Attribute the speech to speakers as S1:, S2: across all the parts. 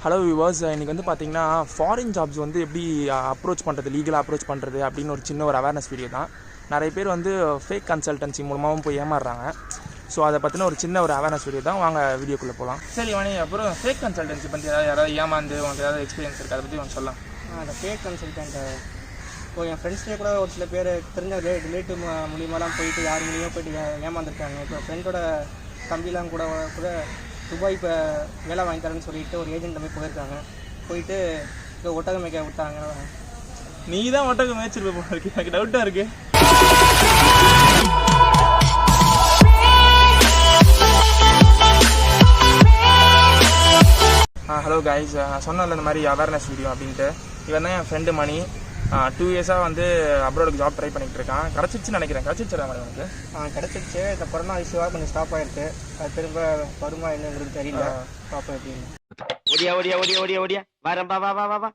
S1: Hello viewers, இன்றைக்கி வந்து பார்த்திங்கன்னா ஃபாரின் ஜாப்ஸ் வந்து எப்படி அப்ரோச் பண்ணுறது, லீகலாக அப்ரோச் பண்ணுறது அப்படின்னு ஒரு சின்ன ஒரு அவேர்னஸ் வீடியோ தான். நிறைய பேர் வந்து ஃபேக் கன்சல்டன்சி மூலமாகவும் போய் ஏமாறுறாங்க. ஸோ அதை பற்றின ஒரு சின்ன ஒரு அவேர்னஸ் வீடியோ தான். வாங்க வீடியோக்குள்ளே போகலாம். சரி மணி, அப்புறம் ஃபேக் கன்சல்டன்சி பற்றி யாராவது ஏமாந்து உங்களுக்கு ஏதாவது எக்ஸ்பீரியன்ஸ் இருக்குது, அதை பற்றி கொஞ்சம் சொல்லலாம்.
S2: அந்த ஃபேக் கன்சல்டன்ட் இப்போ என் ஃப்ரெண்ட்ஸ்லேயே கூட ஒரு சில பேர் தெரிஞ்ச ரிலேட்டிவ் மூலியமாலாம் போயிட்டு யார் மூலியமாக போயிட்டு ஏமாந்துருக்காங்க. இப்போ ஃப்ரெண்டோட தம்பிலாம் கூட துபாய் இப்போ வேலை வாங்கி தரேன்னு சொல்லிட்டு ஒரு ஏஜென்ட் போய் போயிருக்காங்க. போயிட்டு இப்போ ஒட்டகம் மேய்க்க விட்டாங்க.
S1: நீ தான் ஒட்டகம் மேய்ச்சிருப்ப போல இருக்கு, எனக்கு டவுட்டாக இருக்குது. ஹலோ கைஸ், நான் சொன்னல இந்த மாதிரி அவேர்னஸ் வீடியோ அப்படின்ட்டு. இவன் தான் என் ஃப்ரெண்டு மணி. 2 இயர்ஸாக வந்து அப்ராடுக்கு ஜாப் ட்ரை பண்ணிகிட்டு இருக்கான். கிடச்சிருச்சுன்னு நினைக்கிறேன். கிடச்சிருச்சா மாதிரி உனக்கு?
S2: கிடச்சிருச்சு. இந்த கொரோனா இஷ்யூவாக கொஞ்சம் ஸ்டாப் ஆகிருக்கு. அது திரும்ப வருமா என்னங்கிறது தெரியல. பார்ப்போம் எப்படின்னு.
S3: ஓடியா ஓடியா ஓடியா ஓடியா ஓடியா வரம்பா வா வா வா வா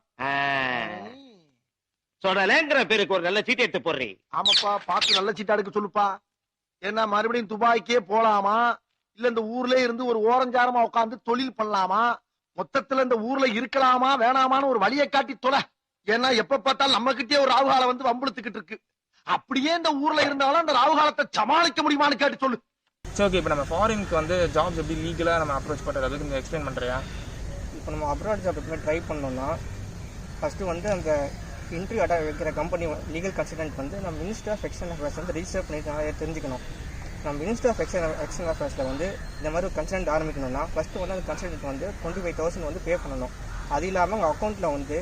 S3: சொல்லலேங்கிற பேருக்கு ஒரு நல்ல சீட்டு எடுத்து போடுறீ.
S4: ஆமாப்பா, பார்த்து நல்ல சீட்டா எடுக்க சொல்லுப்பா. ஏன்னா மறுபடியும் துபாய்க்கே போலாமா, இல்ல இந்த ஊர்ல இருந்து ஒரு ஓரஞ்சாரமா உட்காந்து தொழில் பண்ணலாமா, மொத்தத்துல இந்த ஊர்ல இருக்கலாமா வேணாமான்னு ஒரு வழியை காட்டி தொலை. ஏன்னா எப்ப பார்த்தாலும் நம்ம கிட்டே ஒரு ராகுகாலம் வந்து வம்புழுத்துக்கிட்டு இருக்கு. அப்படியே இந்த ஊர்ல இருந்தாலும் அந்த ராகுகாலத்தை சமாளிக்க முடியுமான்னு கேட்டு சொல்லு.
S1: சரி, ஓகே. இப்போ நம்ம ஃபாரினுக்கு வந்து ஜாப்ஸ் எப்படி லீகலாக நம்ம அப்ரோச் பண்ணுறது, அதுக்கு கொஞ்சம் எக்ஸ்பிளைன் பண்ணுறியா?
S2: இப்போ நம்ம அப்ராட் ஜாப் எப்பவுமே ட்ரை பண்ணோம்னா ஃபஸ்ட்டு வந்து அந்த இன்டர்வியூ வைக்கிற கம்பெனி லீகல் கன்சல்டன்ட் வந்து நம்ம மினிஸ்டர் ஆஃப் எக்ஸ்டர்னல் அஃபேர்ஸ் வந்து ரிஜிஸ்டர் பண்ணிட்டு தெரிஞ்சுக்கணும். நம்ம மினிஸ்டர் ஆஃப் எக்ஸ்டர்னல் அஃபேர்ஸில் வந்து இந்த மாதிரி ஒரு கன்சல்டன்ட் ஆரம்பிக்கணும்னா ஃபஸ்ட்டு வந்து அந்த கன்சல்டன்ட் வந்து 25,000 வந்து பே பண்ணணும். அது இல்லாமல் அவங்க அக்கௌண்ட்டில் வந்து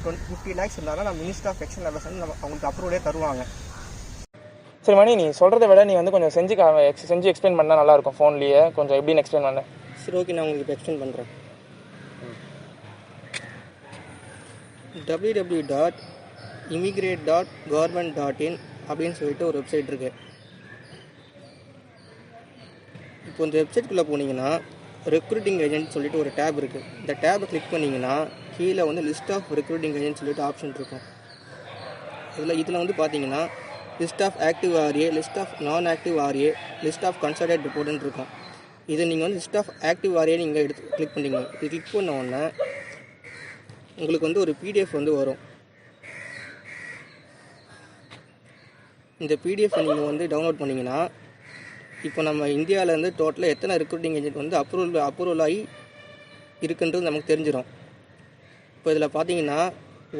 S2: 50 lakhs இருந்தாலும் நம்ம மினிஸ்டர் ஆஃப் எக்ஸ்டர்னல் அஃபேர்ஸ் வந்து நம்ம அவங்களுக்கு அப்ரூவலே தருவாங்க.
S1: சரி மணி, நீ சொல்கிறத விட நீ வந்து கொஞ்சம் செஞ்சு எக்ஸ்பிளைன் பண்ணால் நல்லாயிருக்கும். ஃபோன்லேயே கொஞ்சம் எப்படின்னு எக்ஸ்பிளைன் பண்ண.
S2: சரி, ஓகே, நான் உங்களுக்கு இப்போ எக்ஸ்பிளைன் பண்ணுறேன். www.immigrate.government.in அப்படின்னு சொல்லிட்டு ஒரு வெப்சைட் இருக்குது. இப்போ இந்த வெப்சைட்குள்ளே போனீங்கன்னா ரெக்ரூட்டிங் ஏஜென்ட் சொல்லிட்டு ஒரு டேப் இருக்குது. இந்த டேபை கிளிக் பண்ணிங்கன்னா கீழே வந்து லிஸ்ட் ஆஃப் ரெக்ரூட்டிங் ஏஜென்ட் சொல்லிட்டு ஆப்ஷன் இருக்கும். இதில் வந்து பார்த்தீங்கன்னா list of active RA, list of non active RA, list of consultant ரிப்போர்ட்னு இருக்கும். இதை நீங்கள் வந்து லிஸ்ட் ஆஃப் ஆக்டிவ் ஆர்ஏ நீங்கள் கிளிக் பண்ணிங்க. இது கிளிக் பண்ண உடனே உங்களுக்கு வந்து ஒரு பிடிஎஃப் வந்து வரும். இந்த பிடிஎஃப் நீங்கள் வந்து டவுன்லோட் பண்ணிங்கன்னா இப்போ நம்ம இந்தியாவிலேருந்து டோட்டலாக எத்தனை ரெக்ரூட்டிங் ஏஜென்ட் வந்து அப்ரூவல் ஆகி இருக்குன்றது நமக்கு தெரிஞ்சிடும். இப்போ இதில் பார்த்தீங்கன்னா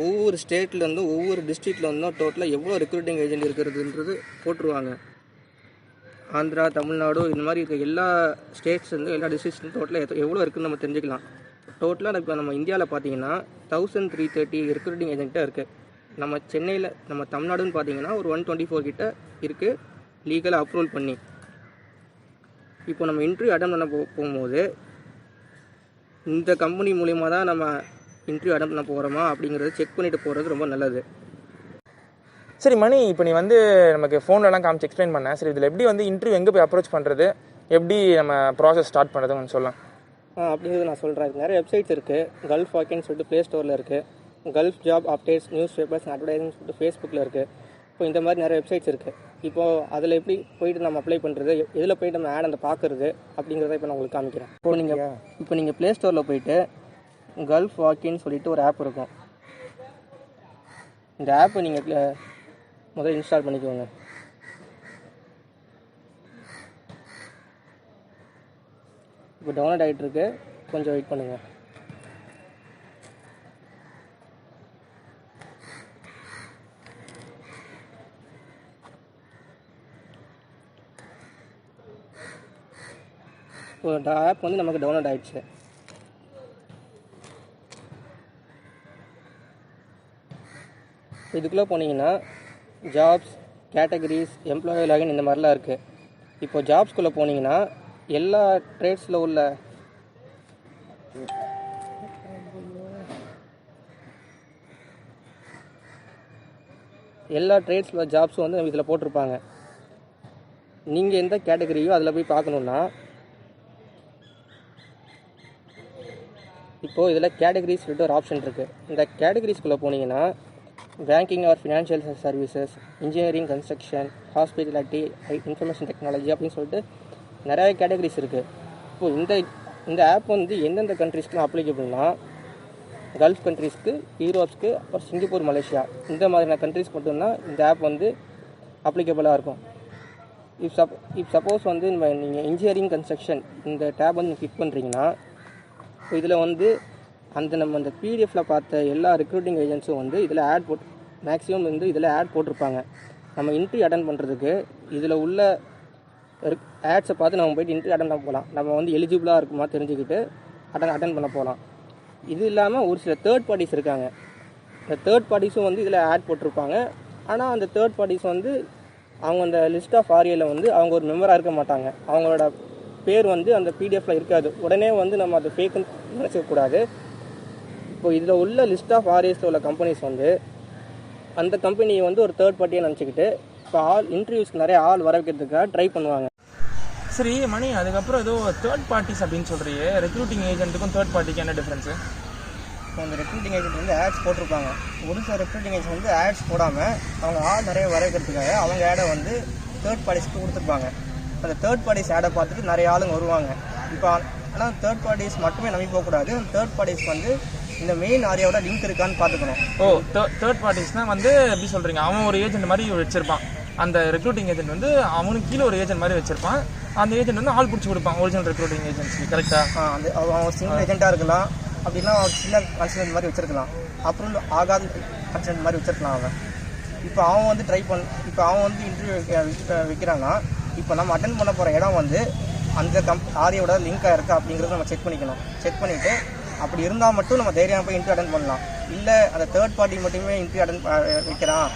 S2: ஒவ்வொரு ஸ்டேட்லேருந்தும் ஒவ்வொரு டிஸ்ட்ரிக்ட்லேருந்தும் டோட்டலாக எவ்வளோ ரெக்ரூட்டிங் ஏஜென்ட் இருக்கிறதுன்றது போட்டுருவாங்க. ஆந்திரா, தமிழ்நாடு, இந்த மாதிரி இருக்க எல்லா ஸ்டேட்ஸ்லேருந்து எல்லா டிஸ்ட்ரிக்ட்ஸ்லேருந்து டோட்டலாக எவ்வளோ இருக்குதுன்னு நம்ம தெரிஞ்சுக்கலாம். டோட்டலாக இப்போ நம்ம இந்தியாவில் பார்த்தீங்கன்னா 1330 ரெக்ரூட்டிங் ஏஜென்ட்டாக இருக்குது. நம்ம சென்னையில் நம்ம தமிழ்நாடுன்னு பார்த்தீங்கன்னா ஒரு 124 கிட்ட இருக்குது லீகலாக அப்ரூவல் பண்ணி. இப்போ நம்ம இன்டர்வியூ அட்டெண்ட் பண்ண போகும்போது இந்த கம்பெனி மூலிமா தான் நம்ம இன்டர்வியூ அட்டெண்ட் பண்ண போகிறோமா அப்படிங்கிறத செக் பண்ணிவிட்டு போகிறது ரொம்ப நல்லது.
S1: சரி மணி, இப்போ நீ வந்து நமக்கு ஃபோன்லலாம் காமிச்சு எக்ஸ்பிளைன் பண்ணேன். சரி, இதில் எப்படி வந்து இன்டர்வியூ எங்கே போய் அப்ரோச் பண்ணுறது, எப்படி நம்ம ப்ராசஸ் ஸ்டார்ட் பண்ணுறது கொஞ்சம் சொல்லலாம்.
S2: அப்படிங்கிறது நான் சொல்கிறேன். நிறைய வெப்சைட்ஸ் இருக்குது. கல்ஃப் வாக்கின்னு சொல்லிட்டு ப்ளே ஸ்டோரில் இருக்குது. Gulf job updates, news papers, advertisement சொல்லிட்டு ஃபேஸ்புக்கில் இருக்குது. இப்போ இந்த மாதிரி நிறைய வெப்சைட்ஸ் இருக்குது. இப்போது அதில் எப்படி போயிட்டு நம்ம அப்ளை பண்ணுறது, எதில் போய்ட்டு நம்ம ஆட் அந்த பார்க்குறது அப்படிங்கிறத இப்போ நான் உங்களுக்கு காமிக்கிறேன். இப்போ நீங்கள் ப்ளே ஸ்டோரில் போயிட்டு கல்ஃப் வாக்கின்னு சொல்லிட்டு ஒரு ஆப் இருக்கும். இந்த ஆப்பை நீங்கள் முதல்ல இன்ஸ்டால் பண்ணிக்கோங்க. இப்போ டவுன்லோட் ஆகிட்டு இருக்கு, கொஞ்சம் வெயிட் பண்ணுங்கள். இப்போ ஆப் வந்து நமக்கு டவுன்லோட் ஆகிடுச்சு. இதுக்குள்ளே போனீங்கன்னா ஜாப்ஸ், கேட்டகரிஸ், எம்ப்ளாயி லாகின் இந்த மாதிரிலாம் இருக்குது. இப்போ ஜாப்ஸ்குள்ளே போனீங்கன்னா எல்லா ட்ரேட்ஸில் உள்ள ஜாப்ஸும் வந்து இதில் போட்டிருப்பாங்க. நீங்கள் எந்த கேட்டகரியோ அதில் போய் பார்க்கணுன்னா இப்போது இதில் கேட்டகரிஸ் சொல்லிட்டு ஒரு ஆப்ஷன் இருக்குது. இந்த கேட்டகரிஸ்குள்ளே போனீங்கன்னா banking R financial services, engineering, construction, hospitality, information technology அப்படின்னு சொல்லிட்டு நிறைய கேட்டகரிஸ் இருக்குது. இப்போது இந்த ஆப் வந்து எந்தெந்த கண்ட்ரிஸ்க்குலாம் அப்ளிகபிள்னா கல்ஃப் கண்ட்ரீஸ்க்கு, யூரோப்ஸ்க்கு, அப்புறம் சிங்கப்பூர், மலேசியா இந்த மாதிரியான கண்ட்ரீஸ் மட்டும்தான் இந்த ஆப் வந்து அப்ளிகபிளாக இருக்கும். இப் சப்போஸ் வந்து நீங்கள் இன்ஜினியரிங் கன்ஸ்ட்ரக்ஷன் இந்த டேப் வந்து கிளிக் பண்ணுறீங்கன்னா இதில் வந்து நம்ம அந்த பிடிஎஃப்பில் பார்த்த எல்லா ரெக்ரூட்டிங் ஏஜென்ட்ஸும் வந்து இதில் மேக்ஸிமம் வந்து இதில் ஆட் போட்டிருப்பாங்க. நம்ம இன்டர்வியூ அட்டன் பண்ணுறதுக்கு இதில் உள்ள ஆட்ஸை பார்த்து நம்ம போய்ட்டு இன்டர்வியூ அட்டன் பண்ண போகலாம். நம்ம வந்து எலிஜிபிளாக இருக்குமா தெரிஞ்சுக்கிட்டு அட்டன் பண்ண போகலாம். இது இல்லாமல் ஒரு சில தேர்ட் பார்ட்டிஸ் இருக்காங்க. இந்த தேர்ட் பார்ட்டிஸும் வந்து இதில் ஆட் போட்டிருப்பாங்க. ஆனால் அந்த தேர்ட் பார்ட்டிஸ் வந்து அவங்க அந்த லிஸ்ட் ஆஃப் ஆரியலில் வந்து அவங்க ஒரு மெம்பராக இருக்க மாட்டாங்க. அவங்களோட பேர் வந்து அந்த பிடிஎஃப்பில் இருக்காது. உடனே வந்து நம்ம அதை ஃபேக்குன்னு நினச்சிக்கக்கூடாது. இப்போ இதில் உள்ள லிஸ்ட் ஆஃப் ஆரியஸில் உள்ள கம்பெனிஸ் வந்து அந்த கம்பெனியை வந்து ஒரு தேர்ட் பார்ட்டியாக நினச்சிக்கிட்டு இப்போ இன்டர்வியூஸ்க்கு நிறைய ஆள் வர வைக்கிறதுக்காக ட்ரை பண்ணுவாங்க.
S1: சரி மணி, அதுக்கப்புறம் ஏதோ தேர்ட் பார்ட்டிஸ் அப்படின்னு சொல்கிறியே, ரெக்ரூட்டிங் ஏஜென்ட்டுக்கும் தேர்ட் பார்ட்டிக்கு என்ன டிஃப்ரென்ஸு?
S2: இப்போ அந்த ரெக்ரூட்டிங் ஏஜென்ட் வந்து ஆட்ஸ் போட்டிருப்பாங்க. ஒரு சில ரெக்ரூட்டிங் ஏஜென்ட் வந்து ஆட்ஸ் போடாமல் அவங்க ஆள் நிறைய வர வைக்கிறதுக்காக அவங்க ஆடை வந்து தேர்ட் பார்ட்டிஸ்க்கு கொடுத்துருப்பாங்க. அந்த தேர்ட் பார்ட்டிஸ் ஆடை பார்த்துட்டு நிறைய ஆளுங்க வருவாங்க. இப்போ ஆனால் தேர்ட் பார்ட்டிஸ் மட்டுமே நம்பி போகக்கூடாது. அந்த தேர்ட் பார்ட்டிஸ் வந்து இந்த மெயின் ஆரியாவோட லிங்க் இருக்கான்னு பார்த்துக்கணும்.
S1: தேர்ட் பார்ட்டிஸ்னால் வந்து எப்படி சொல்கிறீங்க, அவன் ஒரு ஏஜென்ட் மாதிரி வச்சுருப்பான். அந்த ரெக்ரூட்டிங் ஏஜென்ட் வந்து அவனுக்கு கீழே ஒரு ஏஜென்ட் மாதிரி வச்சுருப்பான். அந்த ஏஜென்ட் வந்து ஆள் பிடிச்சி கொடுப்பான் ஒரிஜினல் ரெக்ரூட்டிங் ஏஜென்சி. கரெக்டாக?
S2: அந்த அவன் ஒரு சிங்கிள் ஏஜென்ட்டாக இருக்கலாம், அப்படின்னா சின்ன கன்சல்டன்ட் மாதிரி வச்சுருக்கலாம், அப்புறம் ஆகாத கன்சல்டன்ட் மாதிரி வச்சுருக்கலாம் அவன். இப்போ அவன் வந்து இப்போ அவன் வந்து இன்டர்வியூ வைக்கிறான்னா இப்போ நம்ம அட்டென்ட் பண்ண போகிற இடம் வந்து அந்த ஆரியோட லிங்காக இருக்கா அப்படிங்கிறத நம்ம செக் பண்ணிக்கணும். செக் பண்ணிவிட்டு அப்படி இருந்தால் மட்டும் நம்ம தைரியமாக போய் இன்டர்வியூ அட்டென்ட் பண்ணலாம். இல்லை அந்த தேர்ட் பார்ட்டி மட்டுமே இன்டர்வியூ வைக்கிறான்,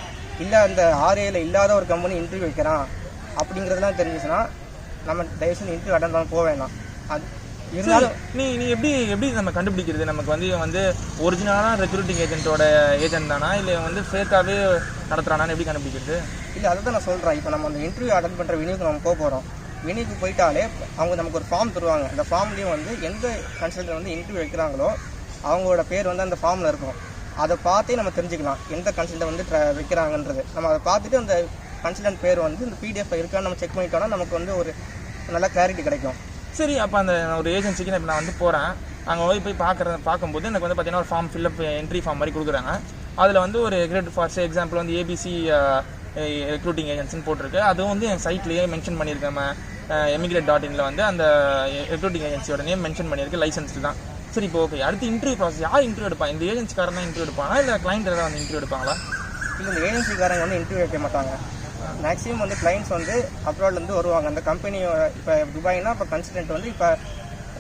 S2: இல்லை அந்த ஆரியில் இல்லாத ஒரு கம்பெனி இன்டர்வியூ வைக்கிறான் அப்படிங்கிறதுலாம் தெரிஞ்சிச்சுன்னா நம்ம தயவுசெய்து இன்டர்வியூ அட்டென்ட் பண்ண போக வேணாம். அது இருந்தாலும்
S1: நீ எப்படி நம்ம கண்டுபிடிக்கிறது? நமக்கு வந்து ஒரிஜினலான ரெக்ரூட்டிங் ஏஜென்ட்டோட ஏஜென்ட் தானா, இல்லை வந்து ஃபேக்காகவே நடத்துகிறானான்னு எப்படி கண்டுபிடிக்கிறது?
S2: இல்லை, அதை தான் நான் சொல்கிறேன். இப்போ நம்ம அந்த இன்டர்வியூ அட்டென்ட் பண்ணுற வெனியூக்கு நம்ம போக போகிறோம். வெனியூக்கு போயிட்டாலே அவங்க நமக்கு ஒரு ஃபார்ம் தருவாங்க. அந்த ஃபார்ம்லேயும் வந்து எந்த கன்சல்டன்ட் வந்து இன்டர்வியூ வைக்கிறாங்களோ அவங்களோட பேர் வந்து அந்த ஃபார்மில் இருக்கும். அதை பார்த்தே நம்ம தெரிஞ்சுக்கலாம் எந்த கன்சல்டன்ட் வந்து வைக்கிறாங்கன்றது. நம்ம அதை பார்த்துட்டு அந்த கன்சல்டன்ட் பேர் வந்து இந்த பிடிஎஃப் இருக்கான்னு நம்ம செக் பண்ணிட்டோம்னா நமக்கு வந்து ஒரு நல்ல கிளாரிட்டி கிடைக்கும்.
S1: சரி, அப்போ அந்த ஒரு ஏஜென்சிக்கு இப்போ நான் வந்து போகிறேன், அங்கே போய் பார்க்கும்போது எனக்கு வந்து பார்த்தீங்கன்னா ஒரு ஃபார்ம் ஃபில்அப் என்ட்ரி ஃபார்ம் மாதிரி கொடுக்குறாங்க. அதில் வந்து ஒரு கிரேட் ஃபார் எக்ஸாம்பிள் வந்து ஏபிசி ரெக்ரூட்டிங் ஏஜென்சின்னு போட்டிருக்கு. அதுவும் வந்து என் சைட்லேயே மென்ஷன் பண்ணியிருக்கேன். emigrate.inல வந்து அந்த ரெக்ரூட்டிங் ஏஜென்சியோட நேம் மென்ஷன் பண்ணியிருக்கு, லைசன்ஸ் தான். சரி, இப்போ ஓகே, அடுத்து இன்டர்வியூ ப்ராசஸ் யார் இன்டர்வியூ எடுப்பா? இந்த ஏஜென்சிக்காரன் தான் இன்டர்வியூ எடுப்பானா, இல்லை கிளைண்ட் ஏதாவது வந்து இன்டர்வியூ எடுப்பாங்களா?
S2: இல்லை, இந்த ஏஜென்சிக்காரங்க வந்து இன்டர்வியூ வைக்க மாட்டாங்க. மேக்ஸிமம் வந்து கிளைண்ட்ஸ் வந்து அப்ராட்லேருந்து வருவாங்க. அந்த கம்பெனியோட இப்போ துபாய்னா இப்போ கன்சல்டன்ட் வந்து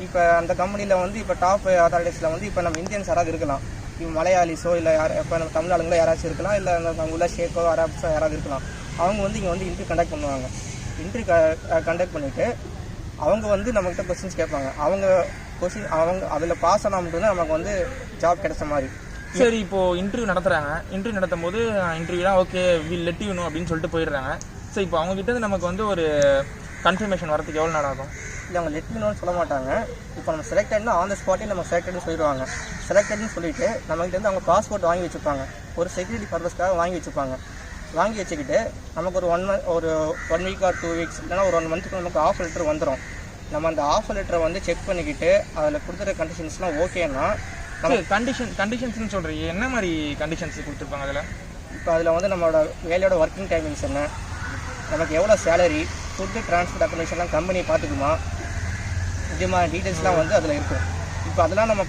S2: இப்போ அந்த கம்பெனியில் வந்து இப்போ டாப் அத்தாரிட்டிஸில் வந்து இப்போ நம்ம இந்தியன்ஸ் யாராவது இருக்கலாம், இப்போ மலையாளிஸோ இல்லை இப்போ நம்ம தமிழ் ஆளுங்களோ யாராச்சும் இருக்கலாம், இல்லை அங்கே உள்ள ஷேக்கோ அரப்ஸோ யாராவது இருக்கலாம். அவங்க வந்து இங்கே வந்து இன்டர்வியூ கண்டக்ட் பண்ணுவாங்க. இன்டர்வியூ கண்டக்ட் பண்ணிவிட்டு அவங்க வந்து நம்மகிட்ட கொஸ்டின்ஸ் கேட்பாங்க. அவங்க அதில் பாஸ் ஆனால் மட்டும்தான் நமக்கு வந்து ஜாப் கிடைச்ச மாதிரி.
S1: சரி, இப்போது இன்டர்வியூ நடத்துகிறாங்க. இன்டர்வியூ நடத்தும் போது இன்டர்வியூலாம் okay will let you know அப்படின்னு சொல்லிட்டு போயிடுறாங்க. ஸோ இப்போ அவங்ககிட்ட நமக்கு வந்து ஒரு கன்ஃபர்மேஷன் வரதுக்கு எவ்வளோ நேரம் ஆகும்?
S2: இல்லை, அவங்க லெட் யூ நோன்னு சொல்ல மாட்டாங்க. இப்போ நம்ம செலக்டட்னா ஆன் த ஸ்பாட்டே நம்ம செலக்டட்னு சொல்லிடுவாங்க. செலக்டட்னு சொல்லிவிட்டு நம்மகிட்ட வந்து அவங்க பாஸ்போர்ட் வாங்கி வச்சுருப்பாங்க. ஒரு செக்யூரிட்டி பர்பஸ்க்காக வாங்கி வச்சுருப்பாங்க. வாங்கி வச்சுக்கிட்டு நமக்கு ஒரு 1 வீக் ஆர் 2 வீக்ஸ் இல்லைனா ஒரு 1 மந்த்துக்கு நமக்கு ஆஃபர் லெட்டர் வந்துடும். நம்ம அந்த ஆஃபர் லெட்டரை வந்து செக் பண்ணிக்கிட்டு அதில் கொடுத்துற கண்டிஷன்ஸ்லாம் ஓகேன்னா
S1: கண்டிஷன்ஸ்னு சொல்கிறீங்க, என்ன மாதிரி கண்டிஷன்ஸ் கொடுத்துருப்பாங்க அதில்?
S2: இப்போ அதில் வந்து நம்மளோட வேலையோட ஒர்க்கிங் டைமிங்ஸ் என்ன, நமக்கு எவ்வளோ சேலரி, ஃபுட்டு, டிரான்ஸ்போர்ட், அக்கமடேஷன்லாம் கம்பெனி பார்த்துக்குமா, இது மாதிரி டீட்டெயில்ஸ்லாம் வந்து அதில் இருக்கும். இப்போ அதெல்லாம் நம்ம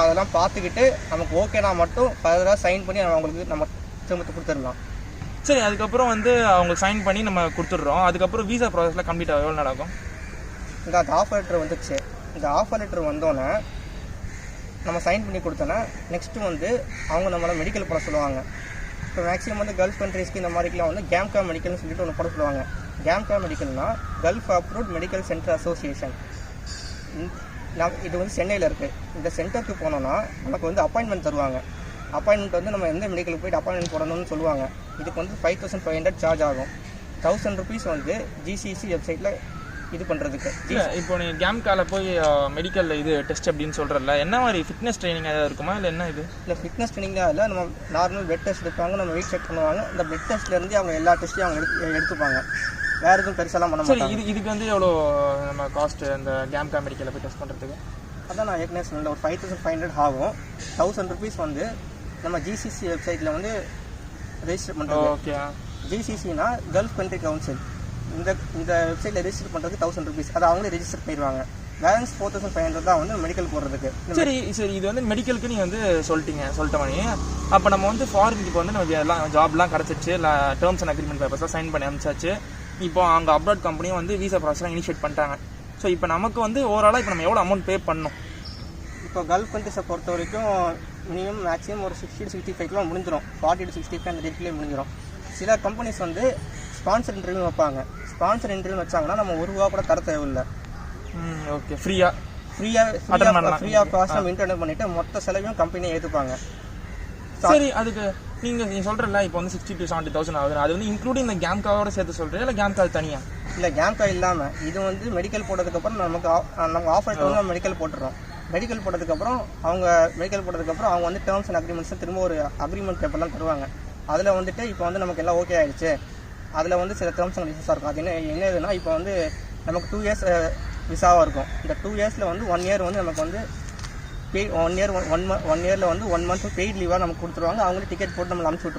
S2: அதெல்லாம் பார்த்துக்கிட்டு நமக்கு ஓகேனா மட்டும் ஃபர்தராக சைன் பண்ணி நம்ம திரும்ப கொடுத்துடலாம்.
S1: சரி, அதுக்கப்புறம் வந்து அவங்க சைன் பண்ணி நம்ம கொடுத்துட்றோம். அதுக்கப்புறம் வீசா ப்ராசஸில் கம்ப்ளீட் ஆகும் எவ்வளோ நடக்கும்?
S2: இந்த ஆஃபர் லெட்டர் வந்துச்சு. இந்த ஆஃபர் லெட்டர் வந்தோன்னே நம்ம சைன் பண்ணி கொடுத்தோன்னா நெக்ஸ்ட்டு வந்து அவங்க நம்மளை மெடிக்கல் போட சொல்லுவாங்க. இப்போ மேக்ஸிமம் வந்து கல்ஃப் கண்ட்ரீஸ்க்கு இந்த மாதிரிக்கெலாம் வந்து கேம்கா மெடிக்கல்னு சொல்லிட்டு ஒன்று போட சொல்லுவாங்க. கேம்கா மெடிக்கல்னால் Gulf approved medical centre association. இது வந்து சென்னையில் இருக்குது. இந்த சென்டருக்கு போனோன்னா நமக்கு வந்து அப்பாயின்மெண்ட் தருவாங்க. அப்பாயின்மெண்ட் வந்து நம்ம எந்த மெடிக்கலுக்கு போய்ட்டு அப்பாயின்மெண்ட் போடணும்னு சொல்லுவாங்க. இதுக்கு வந்து 5500 சார்ஜ் ஆகும். 1000 rupees வந்து ஜிசிசி வெப்சைட்டில் இது பண்ணுறதுக்கு.
S1: இப்போ நீ கேம்கால போய் மெடிக்கல் இது டெஸ்ட் அப்படின்னு சொல்கிறல, என்ன மாதிரி ஃபிட்னஸ் ட்ரைனிங் ஏதாவது இருக்குமா, இல்லை என்ன இது?
S2: இல்லை, ஃபிட்னஸ் ட்ரைனிங்காக இல்லை, நம்ம நார்மல் பிளட் டெஸ்ட் எடுப்பாங்க, நம்ம வெயிட் செக் பண்ணுவாங்க. இந்த பிளட் டெஸ்ட்லேருந்து அவங்க எல்லா டெஸ்ட்டையும் அவங்க எடுத்துப்பாங்க. வேறு எதுவும் பெருசாலாம் பண்ண மாட்டாங்க.
S1: இதுக்கு வந்து எவ்வளோ நம்ம காஸ்ட்டு அந்த கேம்கா மெடிக்கலில் போய் டெஸ்ட் பண்ணுறதுக்கு?
S2: அதான் நான் ஏற்கனவே சொன்னேன், ஒரு 5500 ஆகும். 1000 rupees வந்து நம்ம ஜிசிசி வெப்சைட்டில் வந்து ரெஜிஸ்டர் பண்ணுறது.
S1: ஓகே.
S2: ஜிசிசினா கல்ஃப் கண்ட்ரி கவுன்சில். இந்த வெப்சைட்டில் ரெஜிஸ்டர் பண்ணுறதுக்கு 1000 rupees, அதை அவங்களே ரெஜிஸ்டர் பண்ணிடுவாங்க. பேலன்ஸ் 4500 தான் வந்து மெடிக்கல் போடுறதுக்கு.
S1: சரி இது வந்து மெடிக்கலுக்கு நீங்கள் வந்து சொல்லிட்ட மணி. அப்போ நம்ம வந்து ஃபாரினுக்கு இப்போ வந்து நம்ம எல்லாம் ஜாப்லாம் கிடச்சிச்சு, இல்லை டேர்ம்ஸ் அண்ட் அக்ரிமெண்ட் பேப்பர்ஸ்லாம் சைன் பண்ணி அனுப்பிச்சாச்சு. இப்போ அங்கே அப்ராட் கம்பெனியும் வந்து வீசா ப்ராசஸ்லாம் இனிஷியேட் பண்ணிட்டாங்க. ஸோ இப்போ நமக்கு வந்து ஓவராலாக இப்போ நம்ம எவ்வளோ அமௌண்ட் பே பண்ணணும்?
S2: இப்போ கல்ஃப் கண்ட்ரிஸை பொறுத்த வரைக்கும் மினிமம் மேக்ஸிமம் ஒரு 60 to 65 முடிஞ்சிடும். 40 to 65 அந்த ரேட்லேயே முடிஞ்சிடும். சில கம்பெனிஸ் வந்து ஸ்பான்சர் இன்டர்வியூ வைப்பாங்க. ஸ்பான்சர் இன்டர்வியூ வச்சாங்கன்னா நம்ம ₹1 கூட தர தேவையில்லை.
S1: ஓகே. ஃப்ரீயாக
S2: காசு நம்ம இன்டர்வியூ பண்ணிவிட்டு மொத்த செலவையும் கம்பெனியை ஏற்றுப்பாங்க.
S1: சரி, அதுக்கு நீங்கள் சொல்கிறல இப்போ வந்து 60 to 70,000 ஆகுது. அது வந்து இன்க்ளூடிங் இந்த கேம்காவோட சேர்த்து சொல்கிறேன், இல்லை கேம்கால் தனியாக?
S2: இல்லை, கேம்கா இல்லாமல் இது வந்து மெடிக்கல் போட்டதுக்கப்புறம் நம்ம ஆஃபர் வந்து மெடிக்கல் போட்டுறோம். மெடிக்கல் போட்டதுக்கப்புறம் அவங்க வந்து டேர்ம்ஸ் அண்ட் அக்ரிமெண்ட்ஸ் திரும்ப ஒரு அக்ரிமெண்ட் பேப்பர்லாம் தருவாங்க. அதில் வந்துட்டு இப்போ வந்து நமக்கு எல்லாம் ஓகே ஆகிடுச்சு. அதில் வந்து சில டேர்ம்ஸ் அண்ட் கண்டிஷன்ஸாக இருக்கும். அது என்னதுன்னா இப்போ வந்து நமக்கு 2 years விசாவாக இருக்கும். இந்த 2 yearsல வந்து 1 year வந்து நமக்கு வந்து ஒன் இயரில் வந்து 1 month பெய்ட் லீவாக நமக்கு கொடுத்துருவாங்க. அவங்களே டிக்கெட் போட்டு நம்மளை அனுப்பிச்சி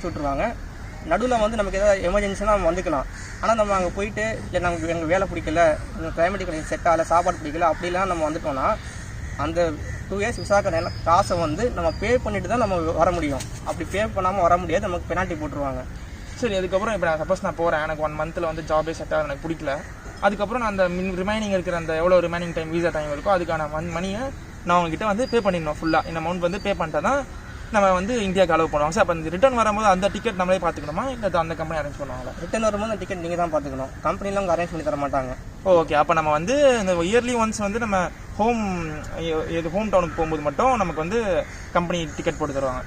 S2: விட்ருவாங்க. நடுவில் வந்து நமக்கு ஏதாவது எமர்ஜென்சினா நம்ம வந்துக்கலாம். ஆனால் நம்ம அங்கே போயிட்டு இல்லை நமக்கு எங்கள் வேலை பிடிக்கல, எங்கள் கிளைமேட்டிக் கண்டிஷன் செட் ஆகலை, சாப்பாடு பிடிக்கல, அப்படிலாம் நம்ம வந்துட்டோம்னா அந்த 2 years விசாக்கான காசை வந்து நம்ம பே பண்ணிட்டு தான் நம்ம வர முடியும். அப்படி பே பண்ணாமல் வர முடியாது, நமக்கு பெனால்ட்டி போட்டுருவாங்க.
S1: சரி, அதுக்கப்புறம் இப்போ சப்போஸ் நான் போகிறேன், எனக்கு 1 monthல வந்து ஜாபே செட் ஆகுது, எனக்கு பிடிக்கல. அதுக்கப்புறம் நான் அந்த ரிமைனிங் இருக்கிற அந்த எவ்வளோ ரிமைனிங் டைம் வீசா டைம் இருக்கோ அதுக்கான மணியை நான் உங்ககிட்ட வந்து பே பண்ணிடணும். ஃபுல்லாக இந்த அமௌண்ட் வந்து பே பண்ணிட்டா தான் நம்ம வந்து இந்தியாவுக்கு அலோவ் பண்ணுவாங்க. சார், அப்போ இந்த ரிட்டர்ன் வரும்போது அந்த டிக்கெட் நம்மளே பார்த்துக்கணுமா, இல்லை அந்த கம்பெனி அரேஞ்ச் பண்ணுவாங்களா?
S2: ரிட்டர்ன் வரும்போது அந்த டிக்கெட் நீங்கள் தான் பார்த்துக்கணும். கம்பெனியில் அவங்க அரேஞ்ச் பண்ணி தர மாட்டாங்க.
S1: ஓகே. அப்போ நம்ம வந்து இந்த இயர்லி ஒன்ஸ் வந்து நம்ம ஹோம் டவுனுக்கு போகும்போது மட்டும் நமக்கு வந்து கம்பெனி டிக்கெட் போட்டு தருவாங்க.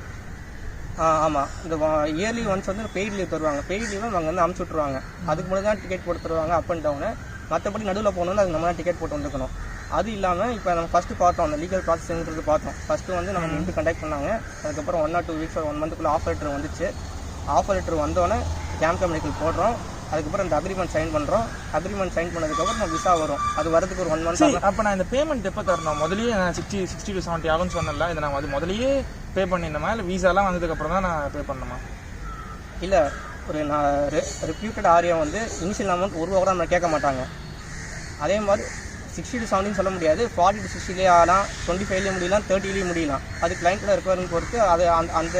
S2: ஆமாம், இந்த இயர்லி ஒன்ஸ் வந்து பெய்ட் லீவ் தருவாங்க. பெய்ட் லீவை அவங்க வந்து அனுப்பிச்சி விட்ருவாங்க. அதுக்கு முன்னாடி தான் டிக்கெட் போட்டு தருவாங்க அப் அண்ட் டவுனு. மற்றபடி நடுவில் போகணுன்னு அதுக்கு நம்ம தான் டிக்கெட் போட்டு வந்துக்கணும். அது இல்லாமல் இப்போ நம்ம ஃபஸ்ட்டு பார்த்தோம், அந்த லீகல் ப்ராசஸ்ங்கிறது பார்த்தோம். ஃபஸ்ட்டு வந்து நம்ம இன்ட்ரிவ் கண்டக்ட் பண்ணாங்க. அதுக்கப்புறம் 1 or 2 weeks 1 monthக்குள்ளே ஆஃபர் லெட்டர் வந்துச்சு. ஆஃபர் லெட்டர் வந்தோடனே கேம்கா மெடிக்கல் போடுறோம். அதுக்கப்புறம் இந்த அக்ரிமெண்ட் சைன் பண்ணுறோம். அக்ரிமெண்ட் சைன் பண்ணதுக்கப்புறம் நம்ம விசா வரும். அது வரதுக்கு ஒரு 1 month ஆகும்.
S1: அப்போ நான் இந்த பேமெண்ட் எப்போ தரணும்? முதலியே நான் 60 to 70 ஆகும்னு சொன்னல, இதை நான் அது முதலியே பே பண்ணிருந்தேமா, இல்லை வீசாலாம் வந்ததுக்கப்புறம் தான் நான் பே பண்ணணுமா?
S2: இல்லை, ஒரு ரெப்யூட்டட் ஆரியா வந்து இனிஷியல் அமௌண்ட் ₹1 கூட நம்ம கேட்க மாட்டாங்க. அதே மாதிரி 60 to 70 சொல்ல முடியாது. 40 to 60 ஆகலாம், 25 முடியலாம், 30 முடியலாம். அது கிளைண்ட்டோட ரெக்குவயர்மெண்ட் பொறுத்து அது அந்த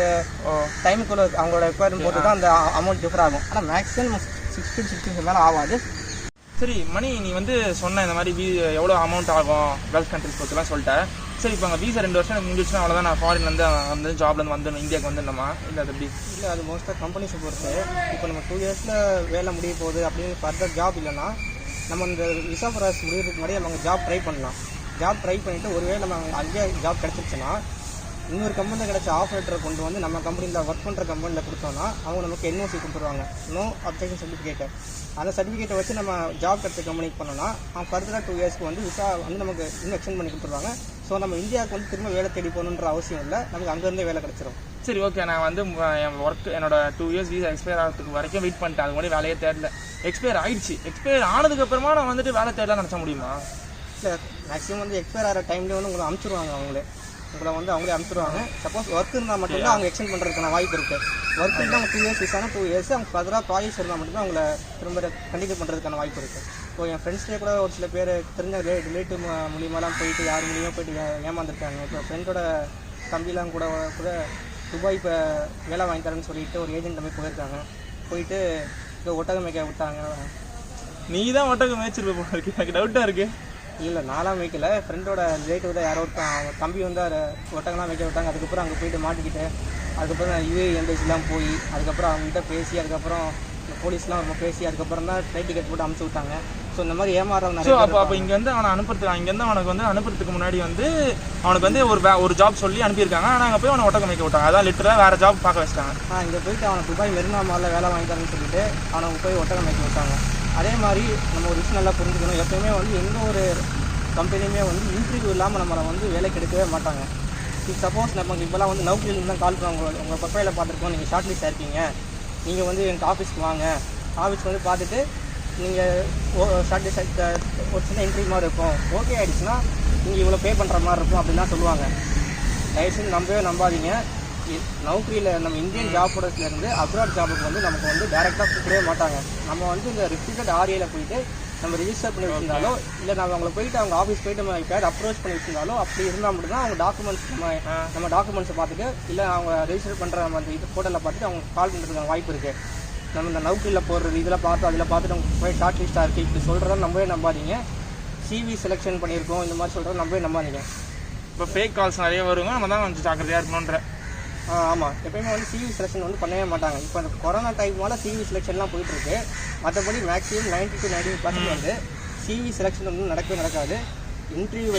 S2: டைமுக்குள்ள அவங்களோட ரெக்குவயர்மெண்ட் பொறுத்து தான் அந்த அமௌண்ட் டிஃபர் ஆகும். ஆனால் மேக்ஸிமம் 60 to 65 மேலே ஆகாது.
S1: சரி மணி, நீ வந்து சொன்ன இந்த மாதிரி எவ்வளோ அமௌண்ட் ஆகும் கல்ஃப் கண்ட்ரிஸ் பொறுத்துலாம் சொல்லிட்டேன். சரி, இப்போ அங்கே வீசா 2 வருஷம் எனக்கு முடிஞ்சிச்சுன்னா அவ்வளோதான், நான் ஃபாரின்லேருந்து வந்து ஜாப்லேருந்து வந்துடணும், இந்தியாவுக்கு வந்துடணுமா, இல்லை அது எப்படி?
S2: இல்லை, அது மோஸ்ட்டாக கம்பெனிஸை பொறுத்து. இப்போ நம்ம 2 yearsல வேலை முடிய போகுது அப்படின்னு ஃபர்தர் ஜாப் இல்லைன்னா நம்ம இந்த விசா ப்ராசஸ் முடியறதுக்கு முன்னாடி நம்ம ஜாப் ட்ரை பண்ணலாம். ஜாப் ட்ரை பண்ணிவிட்டு ஒருவேளை நம்ம அங்கேயே ஜாப் கிடச்சிருச்சுன்னா இன்னொரு கம்பெனியில் கிடச்ச ஆஃபர் லெட்டரை கொண்டு வந்து நம்ம கம்பெனியில் ஒர்க் பண்ணுற கம்பெனியில் கொடுத்தோன்னா அவங்க நமக்கு NOC கொடுத்துருவாங்க, நோ அப்ஜெக்ஷன் சர்டிஃபிகேட்டை. அந்த சர்டிஃபிகேட்டை வச்சு நம்ம ஜாப் கிடச்ச கம்பெனிக்கு பண்ணோன்னா ஃபர்தராக 2 yearsக்கு வந்து விசா வந்து நமக்கு இன்னும் எக்ஸ்டெண்ட் பண்ணி கொடுத்துருவாங்க. ஸோ நம்ம இந்தியாவுக்கு வந்து திரும்ப வேலை தேடி போகணுன்ற அவசியம் இல்லை, நமக்கு அங்கேருந்தே வேலை கிடச்சிரும்.
S1: சரி, ஓகே. நான் வந்து என்னோட 2 years வீசா எக்ஸ்பயர் ஆகிறதுக்கு வரைக்கும் வெயிட் பண்ணிட்டேன். அது மாதிரி வேலையே தேடல. எக்ஸ்பயர் ஆயிடுச்சு. எக்ஸ்பயர் ஆனதுக்கப்புறமா நான் வந்துட்டு வேலை தேடலாம் நினச்ச முடியுமா?
S2: இல்லை, மேக்ஸிமம் வந்து எக்ஸ்பயர் ஆகிற டைம்லேயே வந்து உங்களை அனுப்பிச்சிடுவாங்க. அவங்களே அனுப்பிச்சிடுவாங்க. சப்போஸ் ஒர்க் இருந்தால் மட்டும்தான் அவங்க எக்ஸ்டெண்ட் பண்ணுறதுக்கான வாய்ப்பு இருக்குது. ஒர்க் இருந்தால் அவங்க 2 years விசானா 2 years, அவங்க ஃபர்தராக ப்ராஜெக்ட்ஸ் இருந்தால் மட்டும்தான் அவங்கள திரும்ப கண்டினியூ பண்ணுறதுக்கான வாய்ப்பு இருக்குது. இப்போ என் ஃப்ரெண்ட்ஸ்லேயே கூட ஒரு சில பேர் தெரிஞ்ச ரிலேட்டிவ் மூலியமாலாம் போயிட்டு யார் மூலியமாக போயிட்டு ஏமாந்துருக்காங்க. இப்போ ஃப்ரெண்டோட தம்பிலாம் கூட துபாய் இப்போ வேலை வாங்கி தரேன்னு சொல்லிட்டு ஒரு ஏஜென்ட் போய் போயிருக்காங்க. போயிட்டு இப்போ ஒட்டகம் மேய்க்க விட்டாங்க.
S1: நீ தான் ஒட்டகம் மேய்ச்சிருப்ப போல இருக்கு, எனக்கு டவுட்டாக இருக்குது.
S2: இல்லை, நான்லாம் மேய்க்கல. ஃப்ரெண்டோட ரிலேட்டிவ் தான் யாரோ அவங்க தம்பி வந்து ஒட்டகம்லாம் மேய்க்க விட்டாங்க. அதுக்கப்புறம் அங்கே போயிட்டு மாட்டிக்கிட்டு அதுக்கப்புறம் UAE எம்பசிலாம் போய் அதுக்கப்புறம் அவங்ககிட்ட பேசி அதுக்கப்புறம் போலீஸ்லாம் ரொம்ப பேசி அதுக்கப்புறம் தான் ஃப்ளைட் டிக்கெட் போட்டு அனுப்பிச்சி விட்டாங்க. ஸோ இந்த மாதிரி ஏமாறவங்க.
S1: ஸோ அப்போ இங்கேருந்து அவனை இங்கேருந்து அவனுக்கு வந்து அனுப்புறதுக்கு முன்னாடி வந்து அவனுக்கு வந்து ஒரு ஜாப் சொல்லி அனுப்பியிருக்காங்க. ஆனால் அங்கே போய் அவனை ஒட்டகம் மேய்க்க விட்டாங்க. அதான் லிட்டராக வேறு ஜாப் பார்க்க வச்சிட்டாங்க.
S2: இங்கே போயிட்டு அவனை துபாய் மெரினா மாலில் வேலை வாங்கி தரேன்னு சொல்லிட்டு அவனை போய் ஒட்டகம் மேய்க்க விட்டாங்க. அதே மாதிரி நம்ம ஒரு விஷயம் நல்லா புரிஞ்சுக்கணும். எப்போயுமே வந்து எந்த ஒரு கம்பெனியுமே வந்து இன்டர்வியூ இல்லாமல் நம்மளை வந்து வேலைக்கு எடுக்கவே மாட்டாங்க. சப்போஸ் நமக்கு இப்போலாம் வந்து நௌக்கரியிலேருந்து தான் கால் பண்ணுவாங்க. உங்கள் ப்ரொஃபைலை பார்த்துருக்கோம், நீங்கள் ஷார்ட் லிஸ்ட் ஆயிருக்கீங்க, நீங்கள் வந்து எங்கள் ஆஃபீஸ்க்கு வாங்க, ஆஃபீஸ்க்கு வந்து பார்த்துட்டு நீங்கள் ஒரு சின்ன என்ட்ரி மாதிரி இருக்கும், ஓகே ஆகிடுச்சுன்னா நீங்கள் இவ்வளோ பே பண்ணுற மாதிரி இருக்கும் அப்படிலாம் சொல்லுவாங்க. தயவுசெய்து நம்பவே நம்பாதீங்க. நௌக்கரியில் நம்ம இந்தியன் ஜாப் போர்ட்ஸ்லேருந்து அப்ராட் ஜாபுக்கு வந்து நமக்கு வந்து டேரெக்டாக கூப்பிடவே மாட்டாங்க. நம்ம வந்து இந்த ரெப்யூட்டட் ஆரியில் போயிட்டு நம்ம ரிஜிஸ்டர் பண்ணி வச்சிருந்தாலோ இல்லை நம்ம அவங்களை போயிட்டு அவங்க ஆஃபீஸ் போயிட்டு நம்ம எப்போயாவது அப்ரோச் பண்ணி வச்சிருந்தாலோ அப்படி இருந்தால் மட்டும்தான் அவங்க டாக்குமெண்ட்ஸ் நம்ம டாக்குமெண்ட்ஸை பார்த்துட்டு இல்லை அவங்க ரெஜிஸ்டர் பண்ணுற அந்த இது போர்ட்டலில் பார்த்துட்டு அவங்க கால் பண்ணுறதுக்கு வாய்ப்பு இருக்குது. நம்ம இந்த நௌக்கரியில் போடுறது இதெல்லாம் பார்த்து அதில் பார்த்துட்டு அவங்க போய் ஷார்ட் லிஸ்ட்டாக இருக்குது இப்படி சொல்கிறத நம்பவே நம்பாதீங்க. சிவி செலெக்ஷன் பண்ணியிருக்கோம் இந்த மாதிரி சொல்கிறத நம்பவே நம்பாதீங்க.
S1: இப்போ ஃபேக் கால்ஸ் நிறைய வருங்க, நம்ம தான் கொஞ்சம் ஜாக்கிரதையாக இருக்கணுன்ற.
S2: ஆமாம், எப்பயுமே வந்து சிவி செலெக்ஷன் வந்து பண்ணவே மாட்டாங்க. இப்போ அந்த கொரோனா டைம்னால சிவி செலெக்ஷன்லாம் போயிட்டுருக்கு. மற்றபடி மேக்ஸிமம் 90 to 90% வந்து சிவி செலெக்ஷன் வந்து நடக்காது. இன்டர்வியூ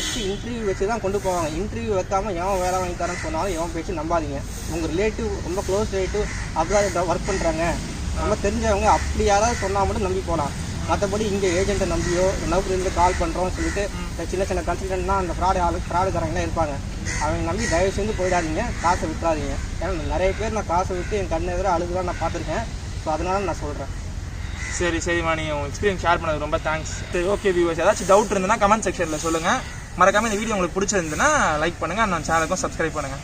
S2: வச்சு தான் கொண்டு போவாங்க. இன்டர்வியூ வைக்காமல் எவன் வேலை வாங்கி தரேன்னு சொன்னாலும் எவன் பேச்சு நம்பாதீங்க. உங்கள் ரிலேட்டிவ் ரொம்ப க்ளோஸ் ரிலேட்டிவ் அப்படிதான் ஒர்க் பண்ணுறாங்க, நம்ம தெரிஞ்சவங்க அப்படி யாராவது சொன்னால் மட்டும் நம்பி போகலாம். மற்றபடி இங்கே ஏஜென்ட்டை நம்பியோ நௌக்கரிலேருந்து கால் பண்ணுறோம்னு சொல்லிட்டு சின்ன சின்ன கன்சல்டன்ட்னா அந்த ஃப்ராடுக்காரங்களாம் இருப்பாங்க. அவங்க நம்பி தயவு செஞ்சு போயிடாதீங்க, காசை விட்டுறாதீங்க. ஏன்னா நிறைய பேர் நான் காசை விட்டு என் கண்ணு எதிராக அழுதுதான் நான் பார்த்துருக்கேன். ஸோ அதனால நான் சொல்கிறேன்.
S1: சரிம்மா, நீங்கள் உங்கள் எக்ஸ்பீரியன்ஸ் ஷேர் பண்ணது ரொம்ப தேங்க்ஸ். சரி, ஓகே வியூவர்ஸ், ஏதாச்சும் டவுட் இருந்ததுன்னா கமெண்ட் செக்ஷனில் சொல்லுங்கள். மறக்காமல் இந்த வீடியோ உங்களுக்கு பிடிச்சிருந்துன்னா லைக் பண்ணுங்கள், நம்ம சேனலுக்கும் சப்ஸ்கிரைப் பண்ணுங்கள்.